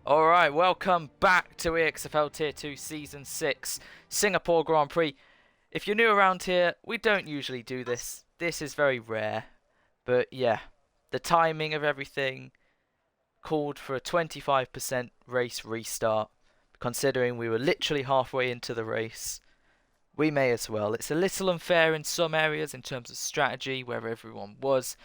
Alright, welcome back to EXFL Tier 2 Season 6 Singapore Grand Prix. If you're new around here, we don't usually do this. This is very rare. But yeah, the timing of everything called for a 25% race restart. Considering we were literally halfway into the race, we may as well. It's a little unfair in some areas in terms of strategy, where everyone was.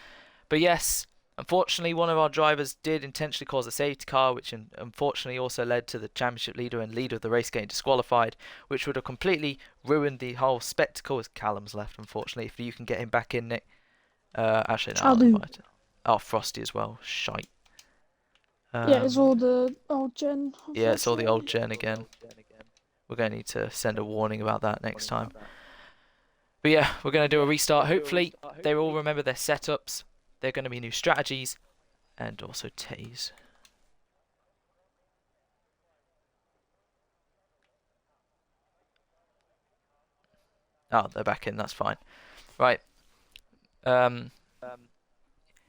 But yes, unfortunately, one of our drivers did intentionally cause a safety car, which unfortunately also led to the championship leader and leader of the race getting disqualified, which would have completely ruined the whole spectacle. As Callum's left, unfortunately. If you can get him back in, Nick. Actually, no, I'll invite him. Oh, Frosty as well. Shite. Yeah, it's all the old gen. Yeah, it's all the old gen again. We're going to need to send a warning about that next time. But yeah, we're going to do a restart. Hopefully, they all remember their setups. There are going to be new strategies. And also Taze. Oh, they're back in. That's fine. Right.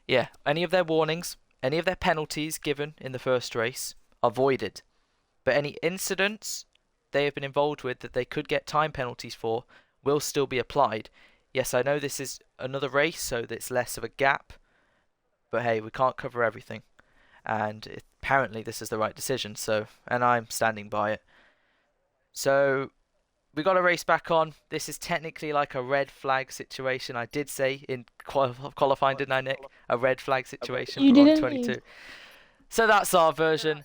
Yeah, any of their warnings, any of their penalties given in the first race are voided. But any incidents they have been involved with that they could get time penalties for will still be applied. Yes, I know this is another race, so it's less of a gap. But hey, we can't cover everything. And apparently this is the right decision, and I'm standing by it. So, we got a race back on. This is technically like a red flag situation. I did say in qualifying, didn't I, Nick? A red flag situation You for didn't. 22. So that's our version.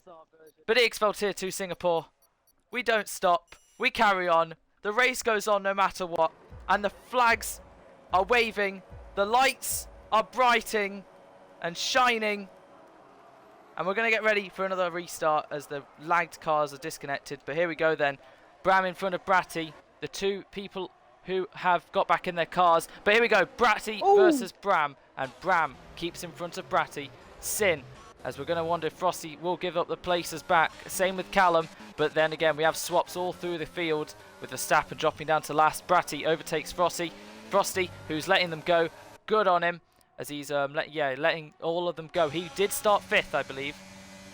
But EXFL Tier 2 Singapore, we don't stop. We carry on. The race goes on no matter what. And the flags are waving. The lights are brighting and shining. And we're going to get ready for another restart as the lagged cars are disconnected. But here we go then. Bram in front of Bratty. The two people who have got back in their cars. But here we go. Bratty versus Bram. And Bram keeps in front of Bratty. Sin. As we're going to wonder if Frosty will give up the places back. Same with Callum. But then again, we have swaps all through the field with Verstappen dropping down to last. Bratty overtakes Frosty. Frosty, who's letting them go. Good on him. As he's letting all of them go. He did start 5th, I believe.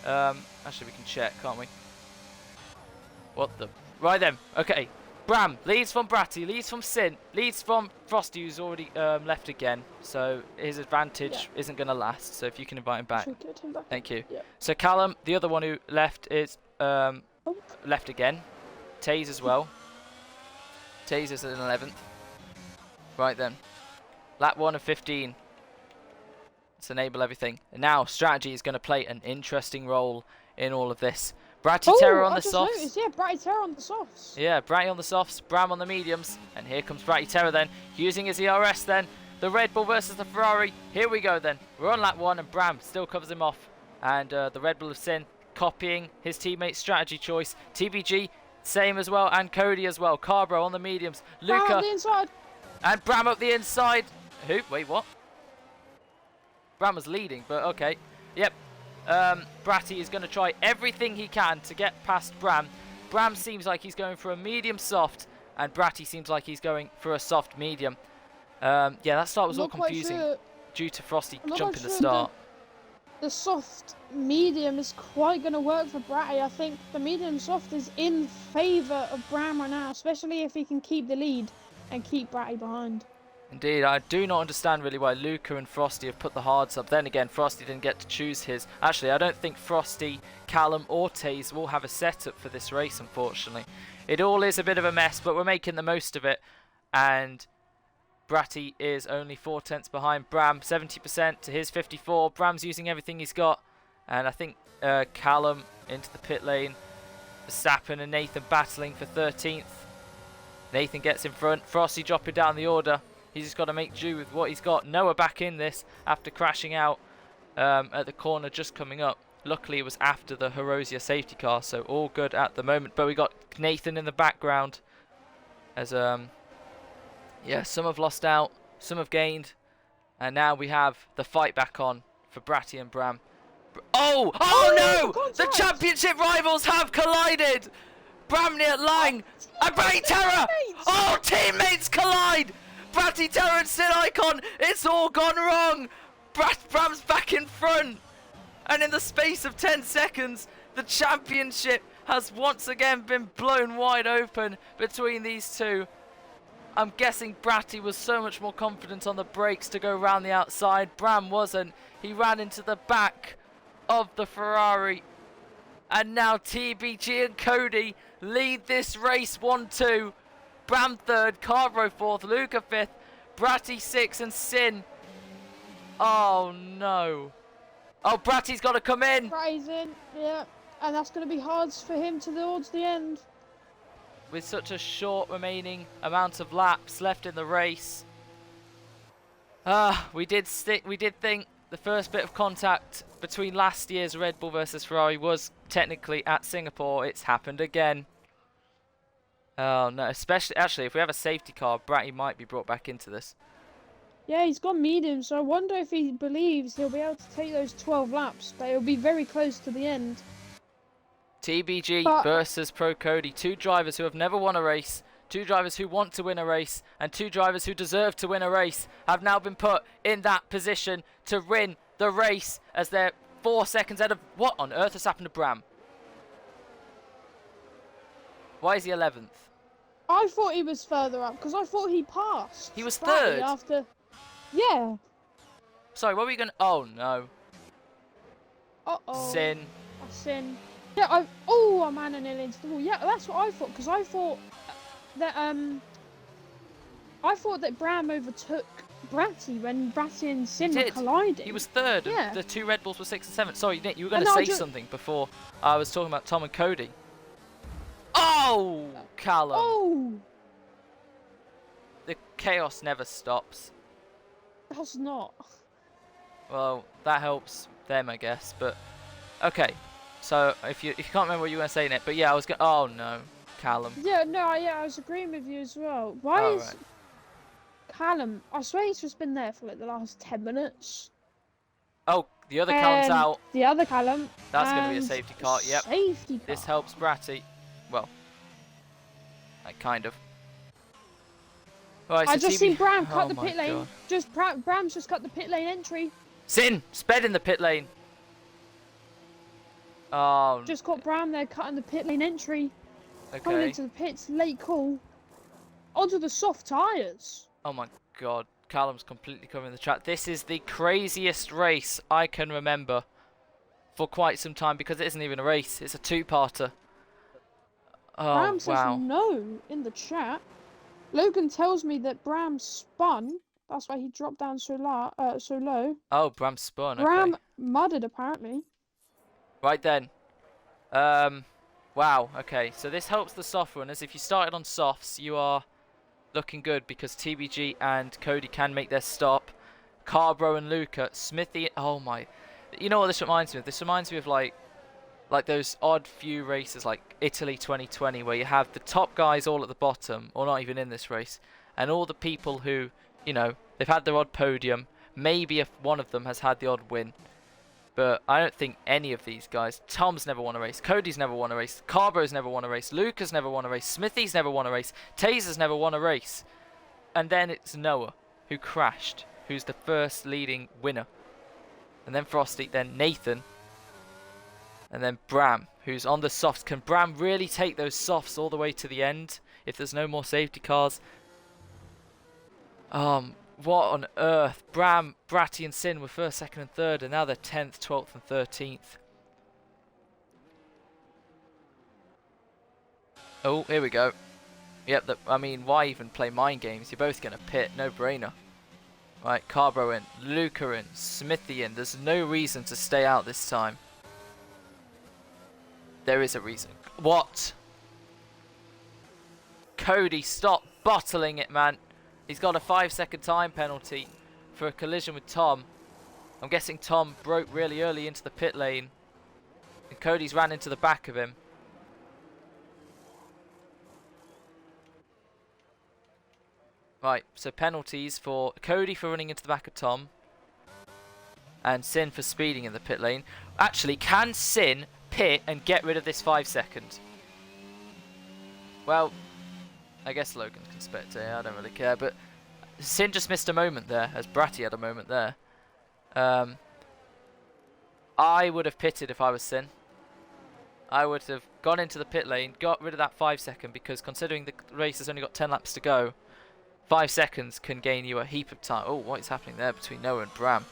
Actually, we can check, can't we? What the... Right then. Okay. Bram leads from Bratty, leads from Sin, leads from Frosty, who's already left again. So his advantage isn't going to last. So if you can invite him back. Get him back. Thank you. Yeah. So Callum, the other one who left, is left again. Taze as well. Taze is in 11th. Right then. Lap 1 of 15. Let's enable everything. And now strategy is going to play an interesting role in all of this. Bratty Terror on the softs. Noticed, yeah, Bratty Terror on the softs. Yeah, Bratty on the softs, Bram on the mediums. And here comes Bratty Terror then, using his ERS then. The Red Bull versus the Ferrari. Here we go then. We're on lap 1 and Bram still covers him off. And the Red Bull of Sin copying his teammate's strategy choice. TBG, same as well, and Cody as well. Carbro on the mediums. Luca. Bram up the inside. And Bram up the inside. Who? Wait, what? Bram was leading, but okay. Yep. Bratty is going to try everything he can to get past Bram. Bram seems like he's going for a medium soft, and Bratty seems like he's going for a soft medium. Yeah, that start was all confusing due to Frosty jumping the start. The soft medium is quite going to work for Bratty. I think the medium soft is in favour of Bram right now, especially if he can keep the lead and keep Bratty behind. Indeed, I do not understand really why Luca and Frosty have put the hards up. Then again, Frosty didn't get to choose his. Actually, I don't think Frosty, Callum or Taze will have a setup for this race, unfortunately. It all is a bit of a mess, but we're making the most of it. And Bratty is only 4/10 behind Bram, 70% to his 54. Bram's using everything he's got. And I think Callum into the pit lane. Verstappen and Nathan battling for 13th. Nathan gets in front. Frosty dropping down the order. He's just got to make do with what he's got. Noah back in this after crashing out at the corner just coming up. Luckily, it was after the Horosia safety car, so all good at the moment. But we got Nathan in the background. As yeah, some have lost out, some have gained, and now we have the fight back on for Bratty and Bram. Oh no! Contact. The championship rivals have collided. Bramney Lang and Bratty Terror. Oh, teammates collide. Bratty Terror and Sin Icon, it's all gone wrong. Bram's back in front. And in the space of 10 seconds, The championship has once again been blown wide open between these two. I'm guessing Bratty was so much more confident on the brakes to go round the outside. Bram wasn't. He ran into the back of the Ferrari. And now TBG and Cody lead this race 1-2. Bram third, Carbro fourth, Luca fifth, Bratty sixth, and Sin. Oh no. Oh, Bratty's got to come in. Bratty's in, yeah. And that's going to be hard for him towards the end. With such a short remaining amount of laps left in the race. We did think the first bit of contact between last year's Red Bull versus Ferrari was technically at Singapore. It's happened again. Oh no, actually if we have a safety car, Bratty might be brought back into this. Yeah, he's got medium, so I wonder if he believes he'll be able to take those 12 laps, but it'll be very close to the end. TBG versus Pro Cody, two drivers who have never won a race, two drivers who want to win a race, and two drivers who deserve to win a race have now been put in that position to win the race as they're 4 seconds ahead of... What on earth has happened to Bram? Why is he 11th? I thought he was further up, because I thought he passed. He was third? After... Yeah. Sorry, what were you going to... Oh, no. Uh-oh. Sin. Sin. Yeah, oh, man, I nearly into the wall. Yeah, that's what I thought, because I thought that Bram overtook Bratty when Bratty and Sin were colliding. He was third, yeah. And the two Red Bulls were 6th and 7th. Sorry, Nick, you were going to say something before I was talking about Tom and Cody. Oh, Callum. Oh. The chaos never stops. Does not. Well, that helps them, I guess, but... Okay. So, if you can't remember what you were saying it, but yeah, I was going. Oh no, Callum. Yeah, no, yeah, I was agreeing with you as well. Why is Callum? I swear he's just been there for like the last 10 minutes. Oh, the other Callum's out. The other Callum. That's going to be a safety car. Yep. Safety car. This helps Bratty. Well, like kind of. Right, so I just seen Bram cut the my pit lane. God. Bram's just cut the pit lane entry. Sin sped in the pit lane. Oh. Just got Bram there cutting the pit lane entry. Okay. Coming into the pits, late call. Onto the soft tyres. Oh my God. Callum's completely covering the track. This is the craziest race I can remember for quite some time because it isn't even a race. It's a two-parter. Oh, Bram says no in the chat. Logan tells me that Bram spun. That's why he dropped down so low. Oh, Bram spun. Bram mudded apparently. Right then. Wow. Okay. So this helps the soft runners. If you started on softs, you are looking good because TBG and Cody can make their stop. Carbro and Luca, Smithy. Oh my. You know what this reminds me of? This reminds me of like those odd few races like Italy 2020 where you have the top guys all at the bottom or not even in this race and all the people who, you know, they've had their odd podium. Maybe if one of them has had the odd win. But I don't think any of these guys. Tom's never won a race. Cody's never won a race. Carbro's never won a race. Luca's never won a race. Smithy's never won a race. Taser's never won a race. And then it's Noah, who crashed, who's the first leading winner. And then Frosty, then Nathan. And then Bram, who's on the softs. Can Bram really take those softs all the way to the end if there's no more safety cars? What on earth? Bram, Bratty and Sin were first, second and third, and now they're 10th, 12th and 13th. Oh, here we go. Yep, I mean, why even play mind games? You're both going to pit, no brainer. Right, Carbro in, Luca in, Smithy in. There's no reason to stay out this time. There is a reason. What? Cody, stop bottling it, man. He's got a 5-second time penalty for a collision with Tom. I'm guessing Tom broke really early into the pit lane. And Cody's ran into the back of him. Right, so penalties for Cody for running into the back of Tom. And Sin for speeding in the pit lane. Actually, can Sin pit and get rid of this 5 seconds? Well, I guess Logan can spectate. I don't really care, but Sin just missed a moment there, as Bratty had a moment there. I would have pitted if I was Sin. I would have gone into the pit lane, got rid of that 5 second, because considering the race has only got 10 laps to go, 5 seconds can gain you a heap of time. Oh, what is happening there between Noah and Bram?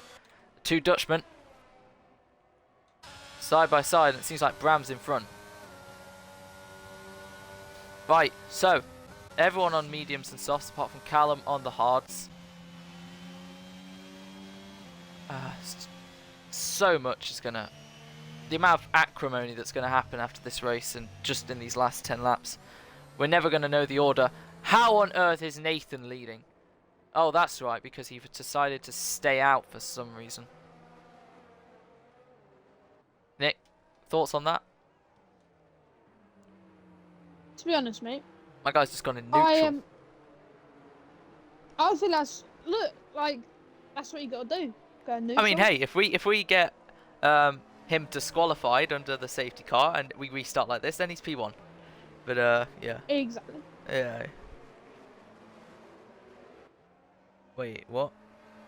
Two Dutchmen side by side, and it seems like Bram's in front. Right, so everyone on mediums and softs apart from Callum on the hards. So much is gonna, the amount of acrimony that's gonna happen after this race and just in these last 10 laps. We're never gonna know the order. How on earth is Nathan leading? Oh, that's right, because he decided to stay out for some reason. Nick, thoughts on that? To be honest, mate, My guy's just gone in neutral. I think that's that's what you gotta do. Go neutral. I mean, hey, if we get him disqualified under the safety car and we restart like this, then he's P1. But yeah. Exactly. Yeah. Wait, what?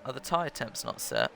Are the tyre temps not set?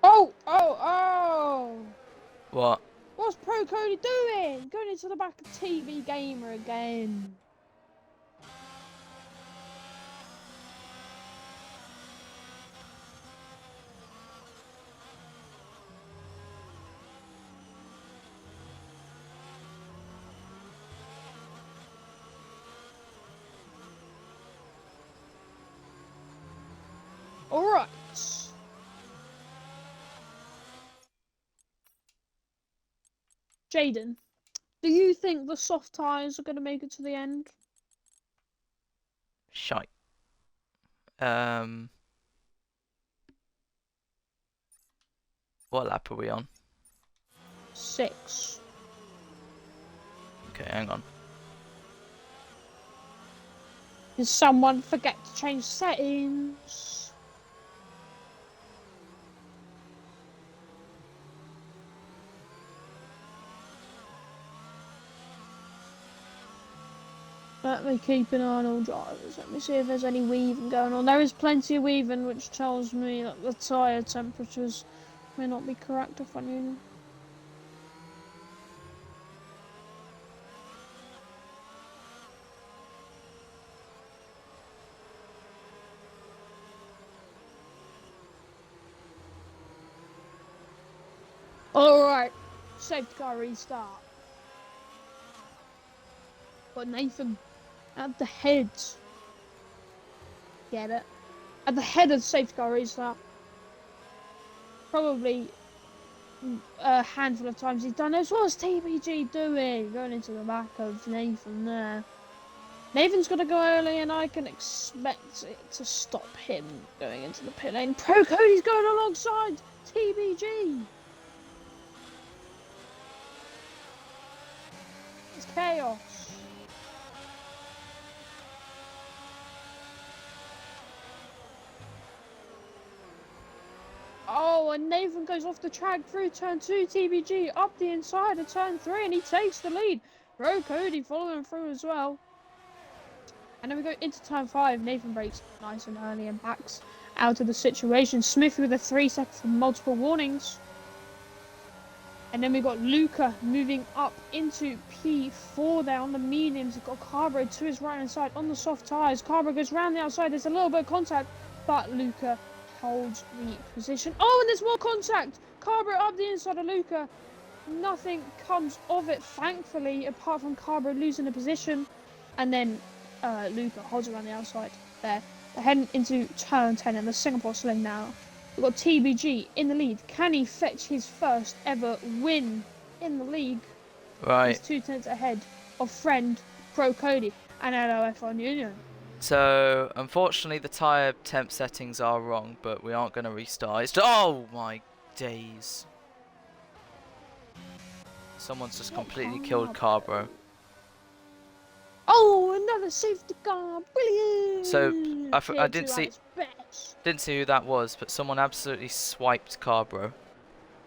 Oh! What? What's Pro Cody doing? Going into the back of TV Gamer again. Alright. Jaden, do you think the soft tyres are going to make it to the end? Shite. What lap are we on? 6. Okay, hang on. Did someone forget to change settings? Let me keep an eye on all drivers. Let me see if there's any weaving going on. There is plenty of weaving, which tells me that the tyre temperatures may not be correct if I knew them. Alright, safety car restart. But Nathan at the head. Get it? At the head of the safety car restart. Probably a handful of times he's done this. What's TBG doing? Going into the back of Nathan there. Nathan's got to go early and I can expect it to stop him going into the pit lane. Pro Cody's going alongside TBG. It's chaos. Oh, and Nathan goes off the track through turn 2, TBG up the inside of turn 3, and he takes the lead. Pro Cody following through as well. And then we go into turn 5. Nathan brakes nice and early and backs out of the situation. Smithy with a 3 seconds for multiple warnings. And then we got Luca moving up into P4 there on the mediums. We've got Carbo to his right hand side on the soft tyres. Carbo goes round the outside. There's a little bit of contact. but Luca holds the position. Oh, and there's more contact. Carbro up the inside of Luca. Nothing comes of it, thankfully, apart from Carbro losing the position. And then Luca holds around the outside there. They're heading into turn 10 in the Singapore Sling now. We've got TBG in the lead. Can he fetch his first ever win in the league? Right. He's 2 tenths ahead of friend Pro Cody and LOF on Union. So, unfortunately, the tyre temp settings are wrong, but we aren't going to restart. It's oh my days. Someone's just completely killed Carbro. Oh, another safety car! Brilliant! So, I didn't see who that was, but someone absolutely swiped Carbro.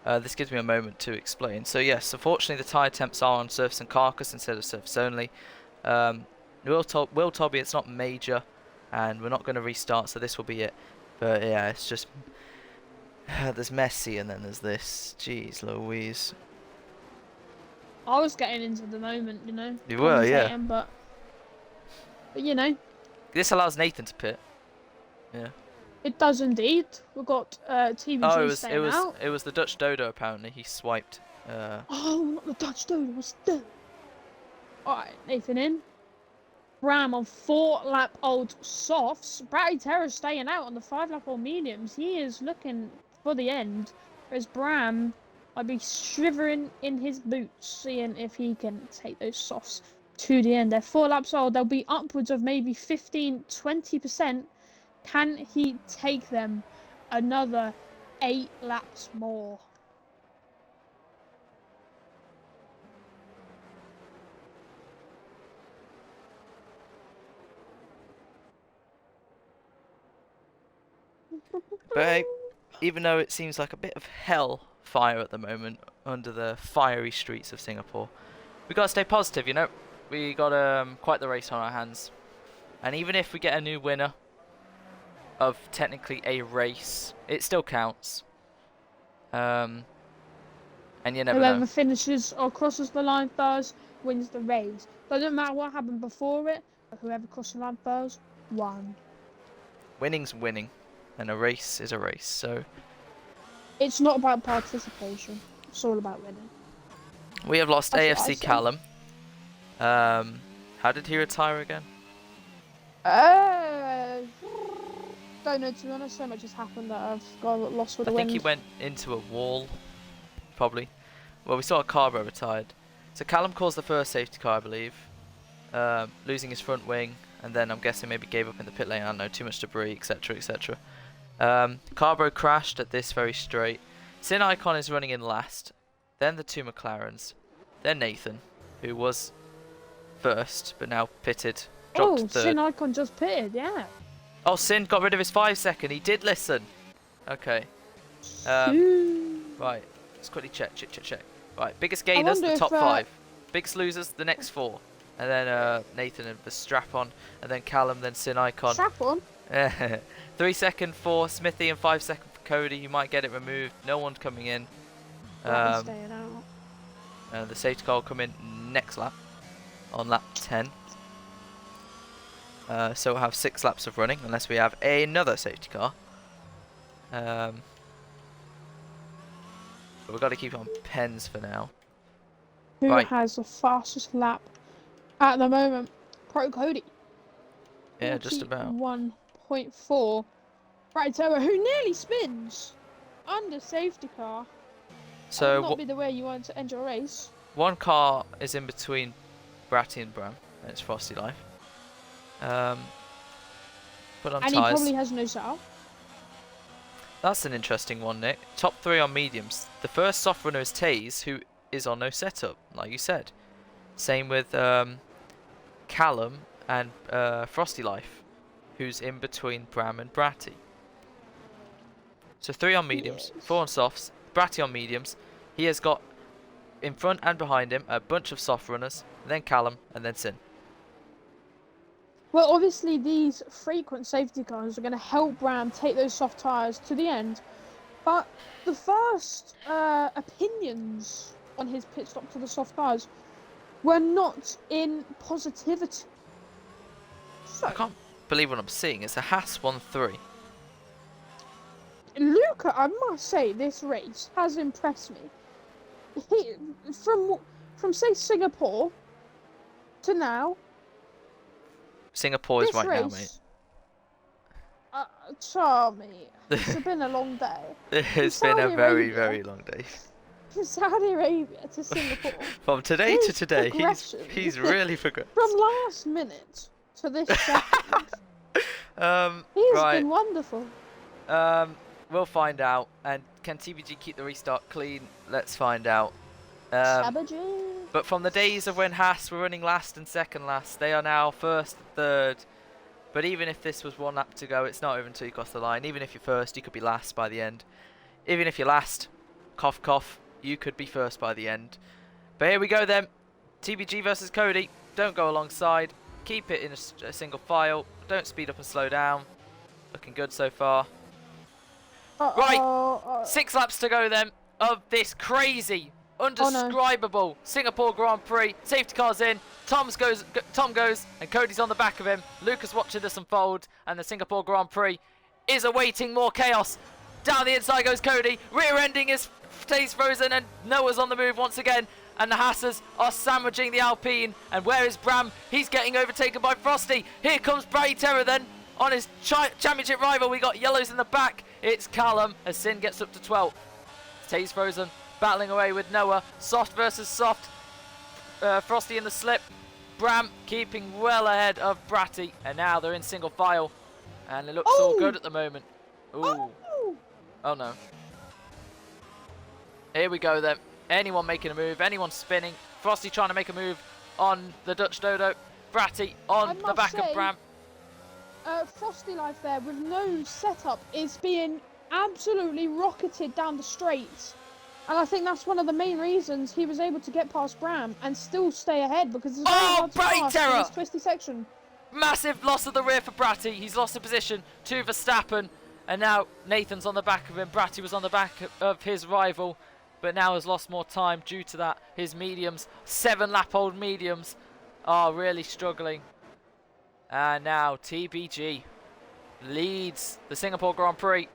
This gives me a moment to explain. So yes, unfortunately the tyre temps are on surface and carcass instead of surface only. Will told me it's not major, and we're not going to restart, so this will be it. But yeah, it's just there's Messi and then there's this. Jeez Louise. I was getting into the moment, you know. You were, yeah. But you know. This allows Nathan to pit. Yeah. It does indeed. We've got TBG staying out. It was the Dutch Dodo apparently. He swiped. Oh, not the Dutch Dodo. Was the. Alright, Nathan in. Bram on 4-lap-old softs. Bratty Terror staying out on the 5-lap-old mediums. He is looking for the end. Whereas Bram, I'd be shivering in his boots, seeing if he can take those softs to the end. They're 4 laps old. They'll be upwards of maybe 15-20%. Can he take them another 8 laps more? But hey, even though it seems like a bit of hellfire at the moment under the fiery streets of Singapore, we gotta stay positive, you know. We got quite the race on our hands, and even if we get a new winner of technically a race, it still counts. And you never know. Whoever finishes or crosses the line first wins the race. Doesn't matter what happened before it, but whoever crosses the line first won. Winning's winning, and a race is a race. So it's not about participation. It's all about winning. We have lost That's AFC Callum. How did he retire again? Don't know, to be honest. So much has happened that I've got lost with the wind. I think he went into a wall, probably. Well, we saw a Carbro retired. So Callum caused the first safety car, I believe, losing his front wing, and then I'm guessing maybe gave up in the pit lane. I don't know, too much debris, etc., etc. Carbro crashed at this very straight. Sin Icon is running in last, then the 2 McLarens, then Nathan, who was first but now pitted, dropped third. Sin Icon just pitted, yeah. Oh, Sin got rid of his 5-second. He did listen. Okay. Right. Let's quickly check. Right. Biggest gainers, the top 5. Biggest losers, the next 4. And then Nathan and the strap on. And then Callum, then Sin Icon. Strap on? 3-second for Smithy and 5-second for Cody. You might get it removed. No one coming in. Staying out. The safety car will come in next lap. On lap 10. So we'll have 6 laps of running, unless we have another safety car. But we've got to keep on pens for now. Who has the fastest lap at the moment? Pro Cody. Yeah, just about. 1.4. Right, so who nearly spins under safety car. So that would not be the way you want to end your race. One car is in between Bratty and Bram, and it's Frosty Life. Put on and tyres. He probably has no setup. That's an interesting one, Nick. Top 3 on mediums. The first soft runner is Taze, who is on no setup, like you said. Same with Callum and Frosty Life, who's in between Bram and Bratty. So 3 on mediums, 4 on softs, Bratty on mediums. He has got in front and behind him a bunch of soft runners, then Callum, and then Sin. Well, obviously these frequent safety cars are going to help Bram take those soft tyres to the end. But the first opinions on his pit stop to the soft tyres were not in positivity. So, I can't believe what I'm seeing. It's a Haas 1.3. Luca, I must say, this race has impressed me. From say Singapore to now. Singapore is right now, mate. Charmy, it's been a long day. It's been a very, very long day. From Saudi Arabia to Singapore. From today to today, he's really progressed. From last minute to this second. He's been wonderful. We'll find out. And can TBG keep the restart clean? Let's find out. But from the days of when Haas were running last and second last, they are now first and third. But even if this was 1 lap to go, it's not over until you cross the line. Even if you're first, you could be last by the end. Even if you're last, cough cough, you could be first by the end. But here we go then. TBG versus Cody. Don't go alongside. Keep it in a single file. Don't speed up and slow down. Looking good so far. Right, 6 laps to go then of this crazy, undescribable Singapore Grand Prix. Safety car's in. Tom goes, and Cody's on the back of him. Lucas watching this unfold, and the Singapore Grand Prix is awaiting more chaos. Down the inside goes Cody. Rear-ending is Taze Frozen, and Noah's on the move once again. And the Hassers are sandwiching the Alpine. And where is Bram? He's getting overtaken by Frosty. Here comes Brady Terror then on his championship rival. We got yellows in the back. It's Callum as Sin gets up to 12th. Taze Frozen battling away with Noah. Soft versus soft. Frosty in the slip. Bram keeping well ahead of Bratty. And now they're in single file. And it looks all good at the moment. Ooh. Oh no. Here we go then. Anyone making a move, anyone spinning. Frosty trying to make a move on the Dutch Dodo. Bratty on the back of Bram. Frosty Life there with no setup is being absolutely rocketed down the straights. And I think that's one of the main reasons he was able to get past Bram and still stay ahead, because it's very hard to pass in this twisty section. Massive loss of the rear for Bratty. He's lost a position to Verstappen. And now Nathan's on the back of him. Bratty was on the back of his rival, but now has lost more time due to that. His mediums, 7-lap-old mediums, are really struggling. And now TBG leads the Singapore Grand Prix.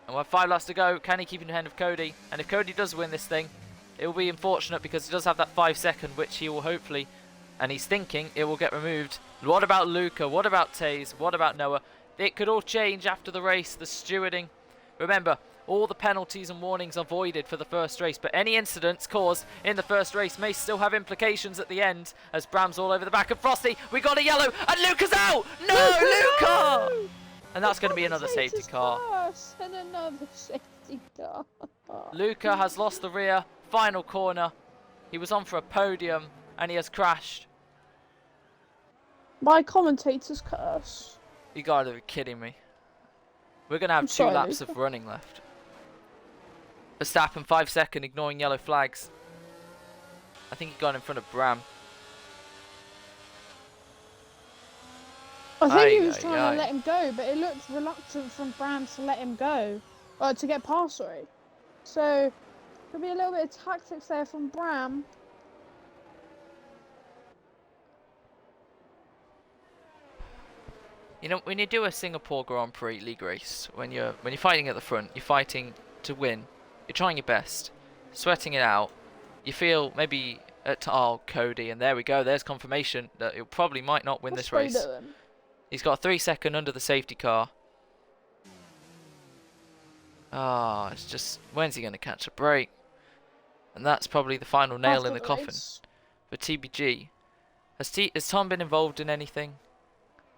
And we're 5 laps to go. Can he keep in hand of Cody? And if Cody does win this thing, it will be unfortunate because he does have that 5 second, which he will hopefully, and he's thinking it will get removed. What about Luca? What about Taze? What about Noah? It could all change after the race, the stewarding. Remember, all the penalties and warnings are voided for the first race, but any incidents caused in the first race may still have implications at the end, as Bram's all over the back of Frosty. We got a yellow, and Luca's out! No, Luca! No! And that's going to be another safety car. And another safety car. Luca has lost the rear, final corner. He was on for a podium, and he has crashed. My commentator's curse. You gotta be kidding me. We're gonna have 2 laps of running left. Verstappen 5 second, ignoring yellow flags. I think he got in front of Bram. I think he was trying to let him go, but it looked reluctant from Bram to let him go. Or to get past, sorry. So, there'll be a little bit of tactics there from Bram. You know, when you do a Singapore Grand Prix league race, when you're fighting at the front, you're fighting to win. You're trying your best, sweating it out. You feel maybe Cody, and there we go. There's confirmation that he probably might not win this race. He's got a 3 second under the safety car. It's just, when's he going to catch a break? And that's probably the final nail in the coffin for TBG. Has Tom been involved in anything?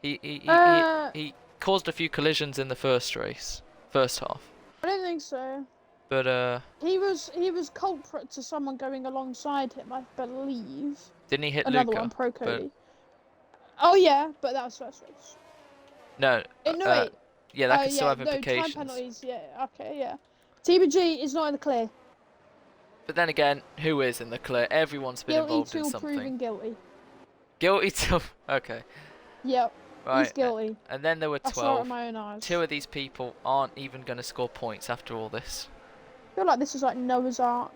He caused a few collisions in the first half. I don't think so. But he was culprit to someone going alongside him, I believe. Didn't he hit another Luca? One, Pro Cody. Oh yeah, but that was first race. No. Wait. Yeah, that could still have implications. Time penalties. Yeah. Okay. Yeah. TBG is not in the clear. But then again, who is in the clear? Everyone's been involved in something. Guilty till proven guilty. Guilty till. Okay. Yep. Right. He's guilty. And then there were 12. I saw it with my own eyes. 2 of these people aren't even going to score points after all this. I feel like this is like Noah's Ark.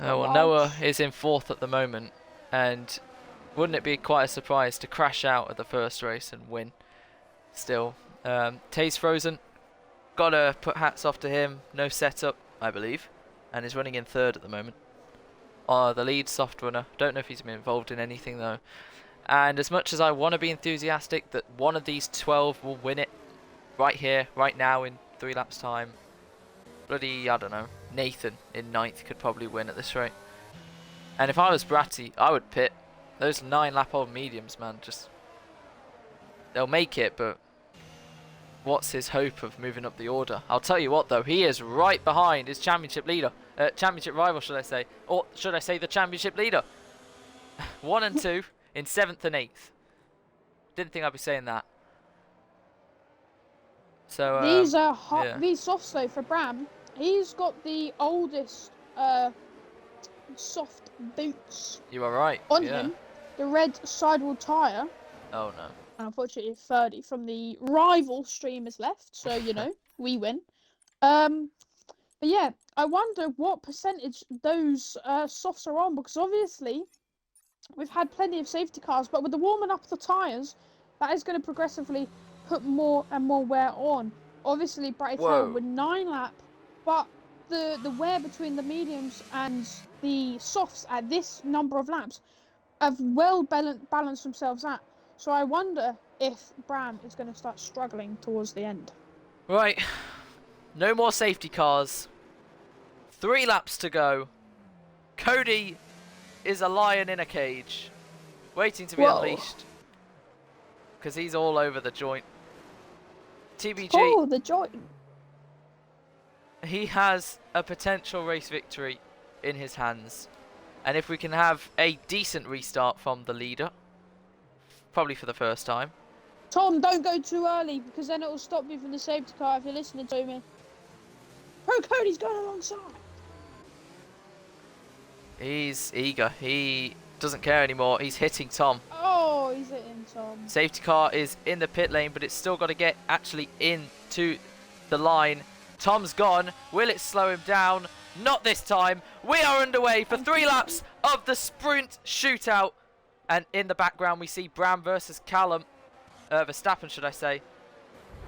Well, Noah is in 4th at the moment, and wouldn't it be quite a surprise to crash out at the first race and win? Still, Taze Frozen Gotta put hats off to him. No setup, I believe. And is running in third at the moment. The lead soft runner. Don't know if he's been involved in anything though. And as much as I want to be enthusiastic that one of these 12 will win it right here, right now in 3 laps time. Bloody, I don't know, Nathan in 9th could probably win at this rate. And if I was Bratty, I would pit. Those 9-lap-old mediums, man, just... They'll make it, but... What's his hope of moving up the order? I'll tell you what, though, he is right behind his championship leader. Championship rival, should I say. Or should I say the championship leader? 1 and 2 in 7th and 8th. Didn't think I'd be saying that. So these are yeah. these softs though for Bram. He's got the oldest soft boots. You are right. On him, the red sidewall tyre. Oh no. Unfortunately, 30 from the rival streamers left, so you know we win. But yeah, I wonder what percentage those softs are on, because obviously we've had plenty of safety cars, but with the warming up of the tyres, that is going to progressively put more and more wear on. Obviously, Brighton with 9 lap, but the wear between the mediums and the softs at this number of laps have well balanced themselves out. So I wonder if Bram is going to start struggling towards the end. Right, no more safety cars. 3 laps to go. Cody is a lion in a cage, waiting to be unleashed. Because he's all over the joint. TBG. Oh, the joint. He has a potential race victory in his hands. And if we can have a decent restart from the leader, probably for the first time. Tom, don't go too early, because then it will stop you from the safety car if you're listening to me. Bro, Cody's going alongside. He's eager. He doesn't care anymore. He's hitting Tom. Oh, he's hitting Tom. Safety car is in the pit lane, but it's still got to get actually into the line. Tom's gone. Will it slow him down? Not this time. We are underway for 3 laps of the sprint shootout. And in the background, we see Bram versus Callum. Verstappen, should I say.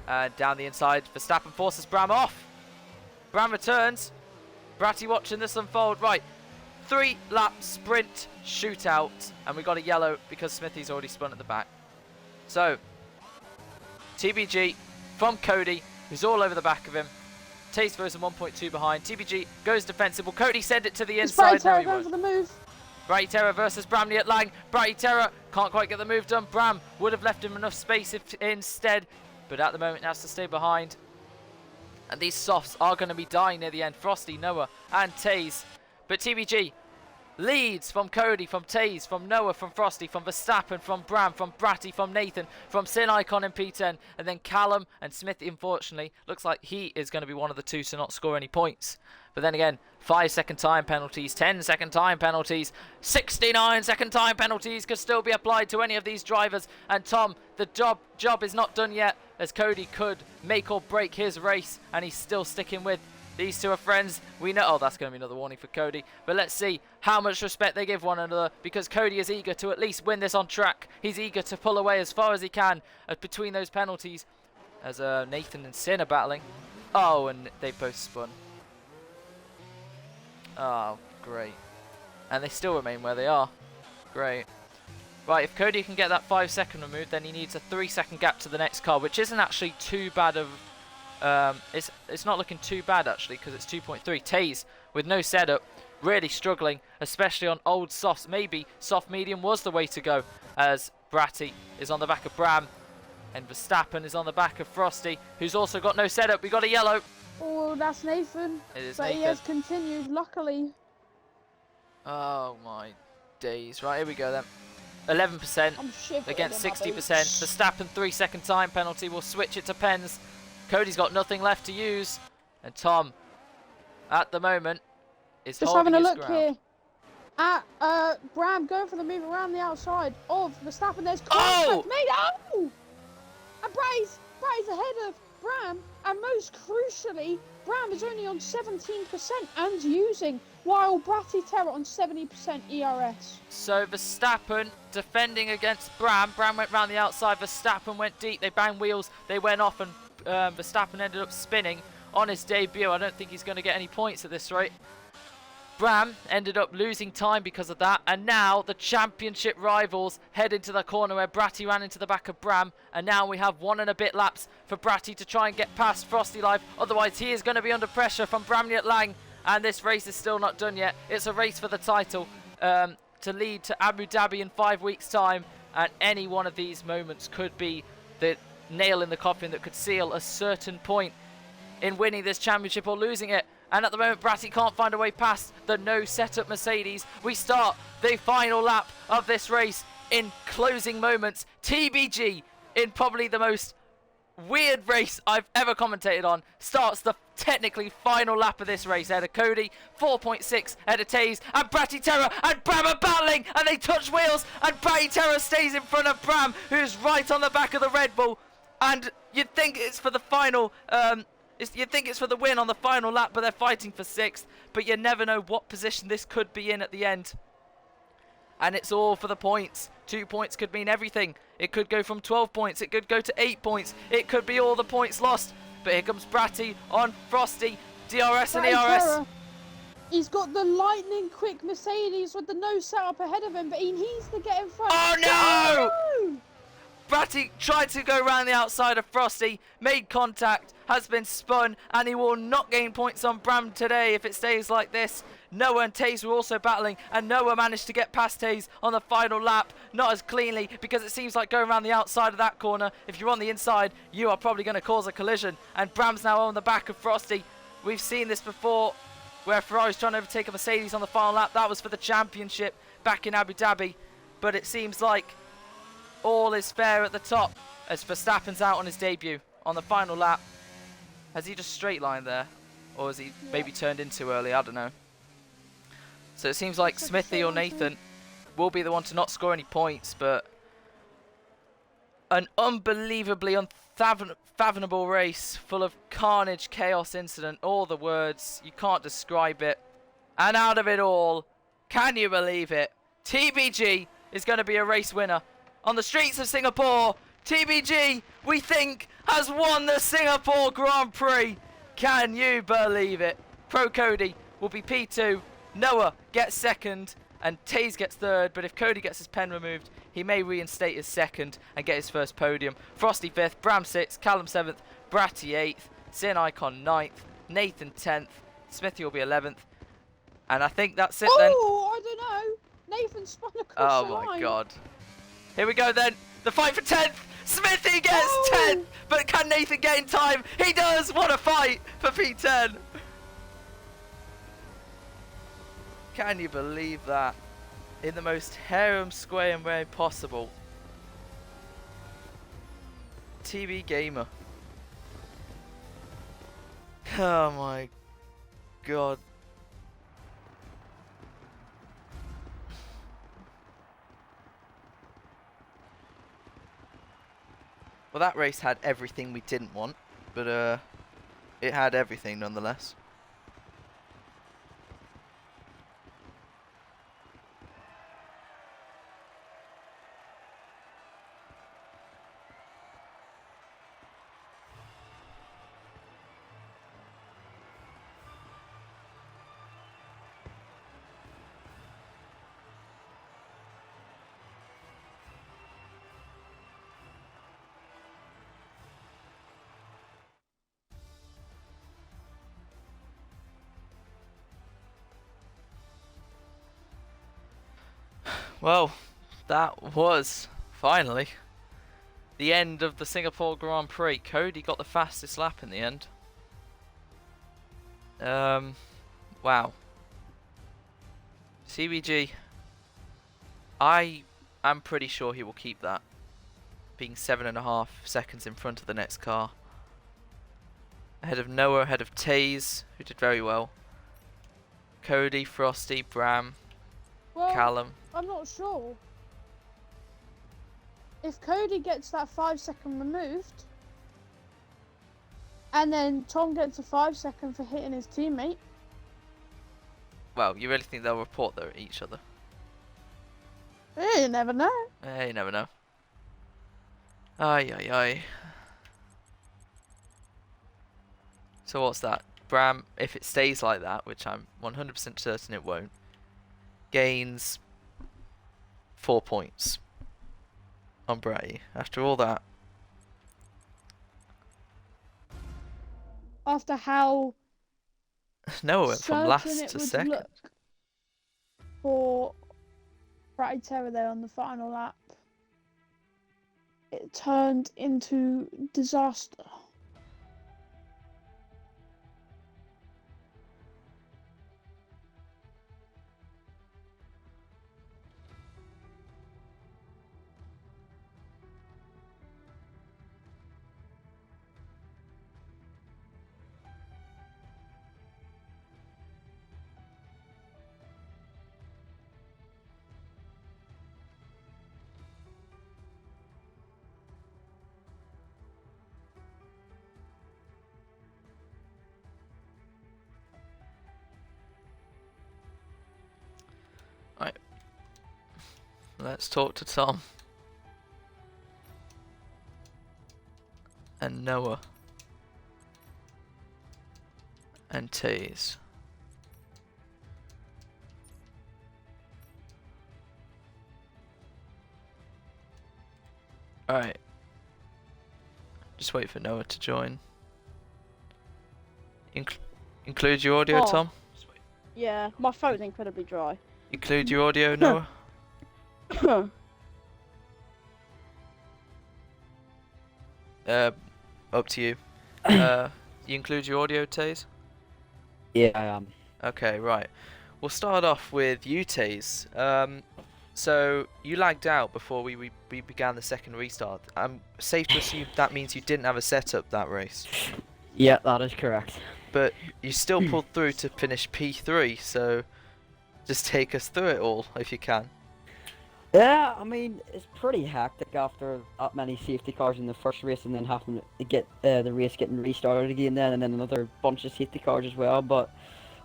And down the inside, Verstappen forces Bram off. Bram returns. Bratty watching this unfold. Right. 3-lap sprint shootout, and we got a yellow because Smithy's already spun at the back. So, TBG from Cody, who's all over the back of him. Taste version 1.2 behind. TBG goes defensive. Will Cody send it to the inside? No, he won't. For the move. Brighty Terror versus Bramley at Lang. Brighty Terror can't quite get the move done. Bram would have left him enough space if instead, but at the moment has to stay behind. And these softs are going to be dying near the end. Frosty, Noah, and Taze. But TBG leads from Cody, from Taze, from Noah, from Frosty, from Verstappen, from Bram, from Bratty, from Nathan, from Sin Icon in P10, and then Callum and Smith, unfortunately, looks like he is going to be one of the 2 to not score any points. But then again, 5-second time penalties, 10-second time penalties, 69-second time penalties could still be applied to any of these drivers. And Tom, the job is not done yet, as Cody could make or break his race, and he's still sticking with. These 2 are friends. We know. Oh, that's going to be another warning for Cody. But let's see how much respect they give one another, because Cody is eager to at least win this on track. He's eager to pull away as far as he can between those penalties, as Nathan and Sin are battling. Oh, and they both spun. Oh, great. And they still remain where they are. Great. Right, if Cody can get that 5-second removed, then he needs a 3-second gap to the next car, which isn't actually too bad of... it's not looking too bad actually, because it's 2.3. Taze with no setup, really struggling, especially on old softs. Maybe soft medium was the way to go, as Bratty is on the back of Bram and Verstappen is on the back of Frosty, who's also got no setup. We got a yellow. Oh, that's Nathan. It is but Nathan. He has continued, luckily. Oh my days. Right, here we go then. 11% against 60%. Verstappen 3-second time penalty will switch it to pens. Cody's got nothing left to use, and Tom, at the moment, is just holding having a his look ground. Here at Bram going for the move around the outside of Verstappen. There's contact made. Oh! And Bratty's ahead of Bram, and most crucially, Bram is only on 17% and using, while Bratty Terror on 70% ERS. So Verstappen defending against Bram. Bram went round the outside. Verstappen went deep. They banged wheels. They went off, and Verstappen ended up spinning on his debut. I don't think he's going to get any points at this rate. Bram ended up losing time because of that, and now the championship rivals head into the corner where Bratty ran into the back of Bram, and now we have 1 and a bit laps for Bratty to try and get past Frosty Live. Otherwise he is going to be under pressure from Bramley Lang, and this race is still not done yet. It's a race for the title to lead to Abu Dhabi in 5 weeks time, and any one of these moments could be the nail in the coffin that could seal a certain point in winning this championship or losing it. And at the moment, Bratty can't find a way past the no setup Mercedes. We start the final lap of this race in closing moments. TBG, in probably the most weird race I've ever commentated on, starts the technically final lap of this race. Ahead of Cody, 4.6 ahead of Taze, and Bratty Terror and Bram are battling, and they touch wheels, and Bratty Terror stays in front of Bram, who's right on the back of the Red Bull. And you'd think it's for the final... you'd think it's for the win on the final lap, but they're fighting for 6th. But you never know what position this could be in at the end. And it's all for the points. 2 points could mean everything. It could go from 12 points. It could go to 8 points. It could be all the points lost. But here comes Bratty on Frosty. DRS and ERS. Terror. He's got the lightning quick Mercedes with the no setup ahead of him, but he needs to get in front. Oh no! Bratty tried to go around the outside of Frosty, made contact, has been spun, and he will not gain points on Bram today if it stays like this. Noah and Taze were also battling, and Noah managed to get past Taze on the final lap, not as cleanly, because it seems like going around the outside of that corner, if you're on the inside, you are probably going to cause a collision, and Bram's now on the back of Frosty. We've seen this before, where Ferrari's trying to overtake a Mercedes on the final lap. That was for the championship back in Abu Dhabi, but it seems like all is fair at the top as Verstappen's out on his debut on the final lap. Has he just straight lined there? Or has he maybe turned in too early? I don't know. So it seems like Smithy or Nathan will be the one to not score any points, but an unbelievably unfathomable race full of carnage, chaos, incident, all the words. You can't describe it. And out of it all, can you believe it? TBG is going to be a race winner. On the streets of Singapore, TBG, we think, has won the Singapore Grand Prix. Can you believe it? Pro Cody will be P2, Noah gets 2nd, and Taze gets 3rd, but if Cody gets his pen removed, he may reinstate his 2nd and get his first podium. Frosty 5th, Bram 6th, Callum 7th, Bratty 8th, Sin Icon 9th, Nathan 10th, Smithy will be 11th, and I think that's it then. Oh, I don't know. Nathan spun across the line. Oh my god. Here we go then. The fight for 10th. Smithy gets 10th. But can Nathan get in time? He does. What a fight for P10. Can you believe that? In the most harem-square way possible. TV Gamer. Oh my god. Well, that race had everything we didn't want, but it had everything nonetheless. Well, that was finally the end of the Singapore Grand Prix. Cody got the fastest lap in the end. Wow. CBG, I am pretty sure he will keep that, being 7.5 seconds in front of the next car. Ahead of Noah, ahead of Taze, who did very well. Cody, Frosty, Bram, Callum. I'm not sure. If Cody gets that 5-second removed, and then Tom gets a 5-second for hitting his teammate. Well, you really think they'll report each other? You never know. You never know. Ay, ay, ay. So what's that? Bram, if it stays like that, which I'm 100% certain it won't, gains 4 points on Bratty. After all that, After how Noah went from certain last it to would second. look for Bratty Terror there on the final lap, it turned into disaster. Right. Let's talk to Tom. And Noah. And Taze. Alright. Just wait for Noah to join. Include your audio, Oh. Tom? Yeah, my phone's incredibly dry. Include your audio, Noah? Up to you. You include your audio, Taze? Yeah, I am. Okay, right. We'll start off with you, Taze. So you lagged out before we began the second restart. I'm safe to assume that means you didn't have a setup that race, Yeah, that is correct. but you still pulled through to finish P3. So just take us through it all if you can. Yeah, I mean, it's pretty hectic after that many safety cars in the first race and then having to get the race getting restarted again then and then another bunch of safety cars as well. But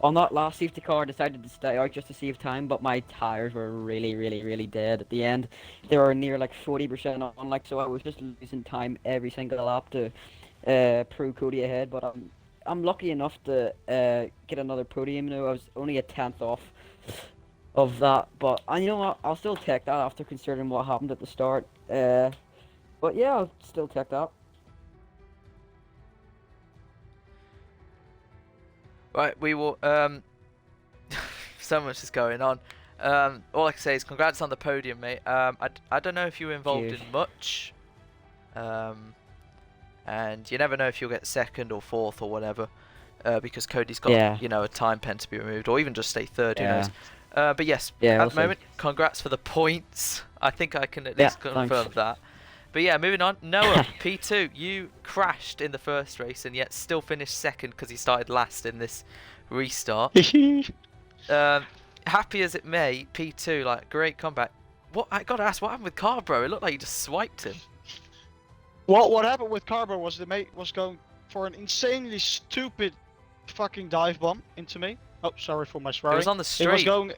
on that last safety car, I decided to stay out just to save time, but my tires were really dead at the end. They were near like 40% on, like, so I was just losing time every single lap to prove Cody ahead. But I'm lucky enough to get another podium. You know, I was only a 10th off of that, but you know what? I'll still take that after considering what happened at the start. But yeah, I'll still take that. Right, we will. So much is going on. All I can say is congrats on the podium, mate. I don't know if you were involved Cheers. in much. And you never know if you'll get second or fourth or whatever, because Cody's got Yeah. a time pen to be removed, or even just stay third. Who knows? But yes, Yeah, at we'll the see. moment, congrats for the points. I think I can at Yeah, least confirm thanks. that. But yeah, moving on. Noah, P2, you crashed in the first race and yet still finished second because you started last in this restart. Happy as it may, P2, like, great comeback. What, I gotta ask, what happened with Carbro? It looked like you just swiped him. Well, what happened with Carbo was the mate was going for an insanely stupid fucking dive bomb into me. Oh, sorry for my It swearing. was on the He was straight. going.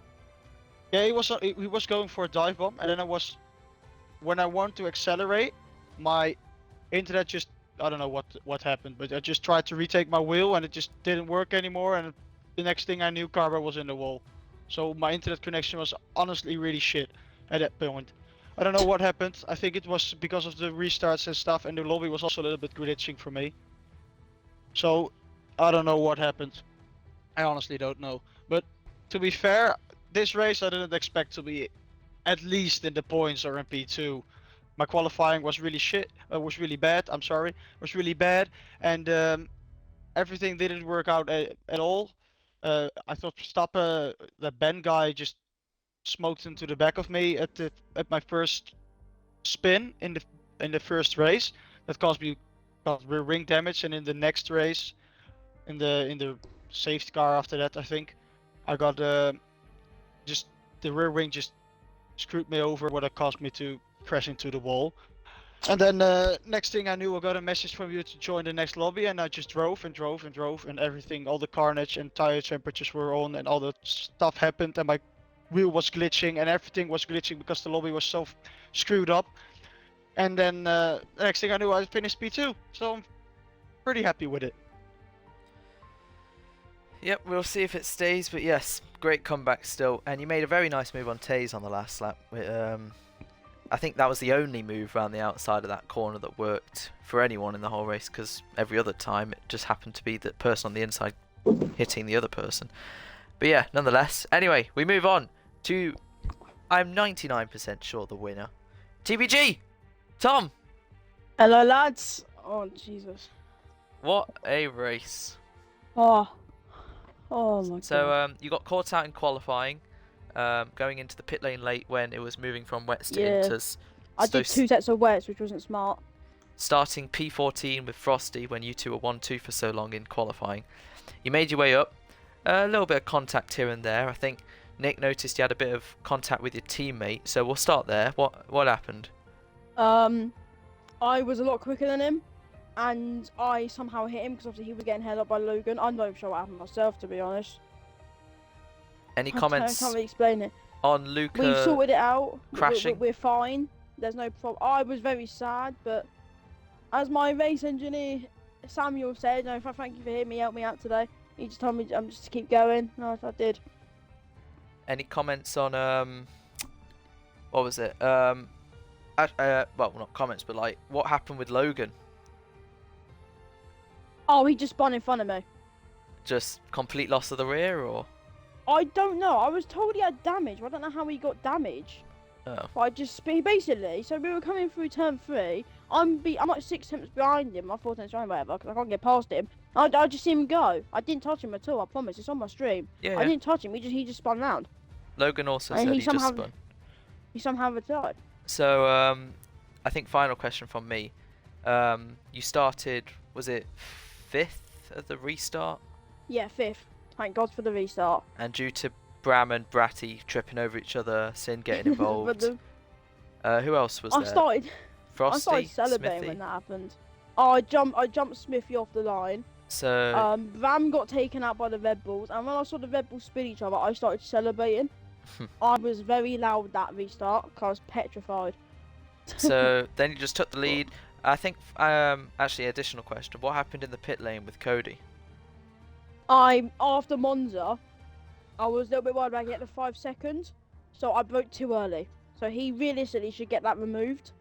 Yeah, he was going for a dive bomb, and then when I wanted to accelerate, my internet just, I don't know what happened, but I just tried to retake my wheel and it just didn't work anymore, and the next thing I knew, Carbo was in the wall. So my internet connection was honestly really shit at that point. I don't know what happened. I think it was because of the restarts and stuff, and the lobby was also a little bit glitching for me. So I don't know what happened. I honestly don't know. But to be fair, this race I didn't expect to be at least in the points or in P2. My qualifying was really shit. Was really bad. I'm sorry. Was really bad, and everything didn't work out at all. I thought Verstappen, the Ben guy, just smoked into the back of me at my first spin in the first race. That caused rear wing damage, and in the next race, in the safety car after that, I think I got just the rear wing just screwed me over, what caused me to crash into the wall. And then next thing I knew, I got a message from you to join the next lobby, and I just drove and drove and drove, and everything, all the carnage and tire temperatures were on, and all the stuff happened, and my wheel was glitching, and everything was glitching because the lobby was so screwed up. And then the next thing I knew, I finished P2, so I'm pretty happy with it. Yep, we'll see if it stays, but yes, great comeback still. And you made a very nice move on Taze on the last lap. I think that was the only move around the outside of that corner that worked for anyone in the whole race, because every other time it just happened to be the person on the inside hitting the other person. But yeah, nonetheless. Anyway, we move on to, I'm 99% sure, the winner. TBG! Tom! Hello, lads. Oh, Jesus. What a race. Oh. Oh, my God. So you got caught out in qualifying, going into the pit lane late when it was moving from wets to Yeah. inters. I did 2 sets of wets, which wasn't smart. Starting P14 with Frosty when you two were 1-2 for so long in qualifying. You made your way up, a little bit of contact here and there. I think Nick noticed you had a bit of contact with your teammate, so we'll start there. What happened? I was a lot quicker than him, and I somehow hit him because obviously he was getting held up by Logan. I'm not even sure what happened myself, to be honest. Any I comments can't really explain it. on Luca? We've sorted it out. crashing? We're fine. There's no problem. I was very sad, but as my race engineer Samuel said, no, thank you for hearing me, help me out today. He just told me just to keep going. No, I did. Any comments on what was it? Well, not comments, but like what happened with Logan? Oh, he just spun in front of me. Just complete loss of the rear, or? I don't know. I was told he had damage. But I don't know how he got damage. Oh. But I just basically. So we were coming through turn 3. I'm like 6 tenths behind him. My 4 tenths behind, whatever, because I can't get past him. I just see him go. I didn't touch him at all. I promise. It's on my stream. Yeah. I didn't touch him. He just spun round. Logan also And said he he just somehow- spun. He somehow retired. So I think final question from me. You started, was it 5th at the restart? Yeah, 5th. Thank God for the restart. And due to Bram and Bratty tripping over each other, Sin getting involved. Who else was I there? started Frosty, celebrating Smithy. when that happened. Oh, I jumped Smithy off the line. So Ram got taken out by the Red Bulls, and when I saw the Red Bulls spin each other, I started celebrating. I was very loud that restart because I was petrified. so then you just took the lead. I think actually additional question. What happened in the pit lane with Cody? After Monza, I was a little bit worried about getting the 5 seconds, so I broke too early. So he realistically should get that removed.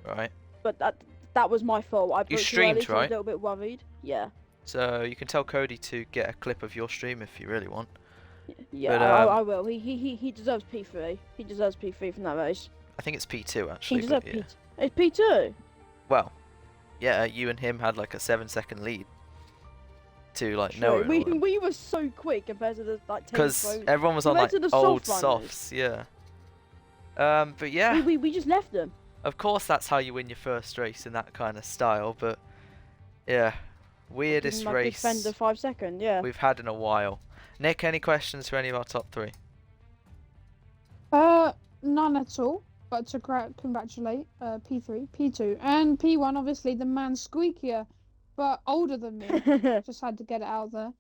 Right. But that was my fault. I broke too streamed, early, so I was right? a little bit worried. Yeah. So you can tell Cody to get a clip of your stream if you really want. Yeah, But, I will. He deserves P3. He deserves P3 from that race. I think it's P2 He actually. deserves But yeah. P2. It's P2. Well, yeah, you and him had like a 7-second lead to like True. no one. We were so quick compared to the like. Because everyone was on like compared to the old soft runners. softs, yeah. But yeah, We just left them. of course that's how you win your first race in that kind of style. But yeah, weirdest Give my good race friend the 5 second. Yeah. we've had in a while. Nick, any questions for any of our top 3? None at all. But to congratulate P3, P2, and P1, obviously the man squeakier, but older than me. Just had to get it out there.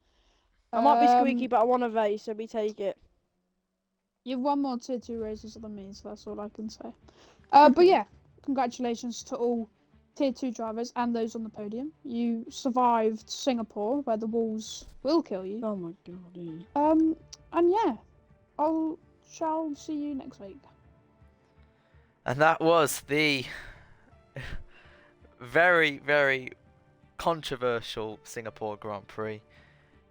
I might be squeaky, but I want a race, so we take it. You've won more tier 2 races than me, so that's all I can say. But yeah, congratulations to all tier 2 drivers and those on the podium. You survived Singapore, where the walls will kill you. Oh my God. And yeah, shall see you next week. And that was the very, very controversial Singapore Grand Prix.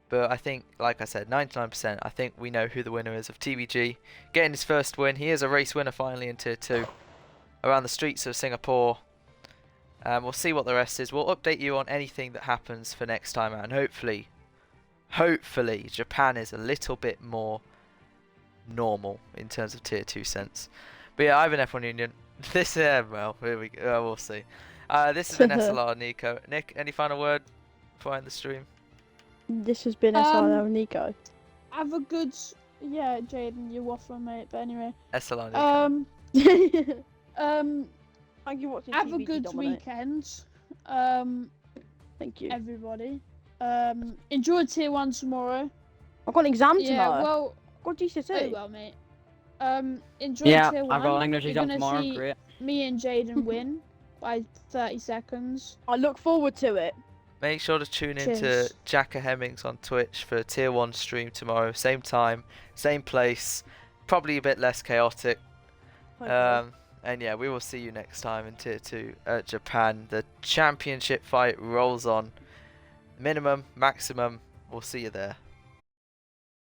But I think, like I said, 99%, I think we know who the winner is of TBG. Getting his first win. He is a race winner finally in Tier 2 around the streets of Singapore. We'll see what the rest is. We'll update you on anything that happens for next time out. And hopefully, Japan is a little bit more normal in terms of Tier 2 sense. But yeah, I've been F1 Union. This, well, here we go. We'll see. This has been SLR Nico. Nick, any final word before I end the stream? This has been SRL Nico. Have a good... Yeah, Jaden, you're waffling, mate. But anyway. SLR Nico. Thank you for watching Have a TBG good dominate. weekend. Thank you. Everybody. Enjoy Tier 1 tomorrow. I've got an exam Yeah, tomorrow. well... I've got GCSE. Oh, well, mate. Enjoy Yeah, Tier 1. I've got an English You're exam gonna tomorrow. see Great. me and Jaden win by 30 seconds. I look forward to it. Make sure to tune into Cheers. Jacka Hemmings on Twitch for a Tier 1 stream tomorrow. Same time, same place. Probably a bit less chaotic. Hopefully. And yeah, we will see you next time in Tier 2 at Japan. The championship fight rolls on. Minimum, maximum. We'll see you there.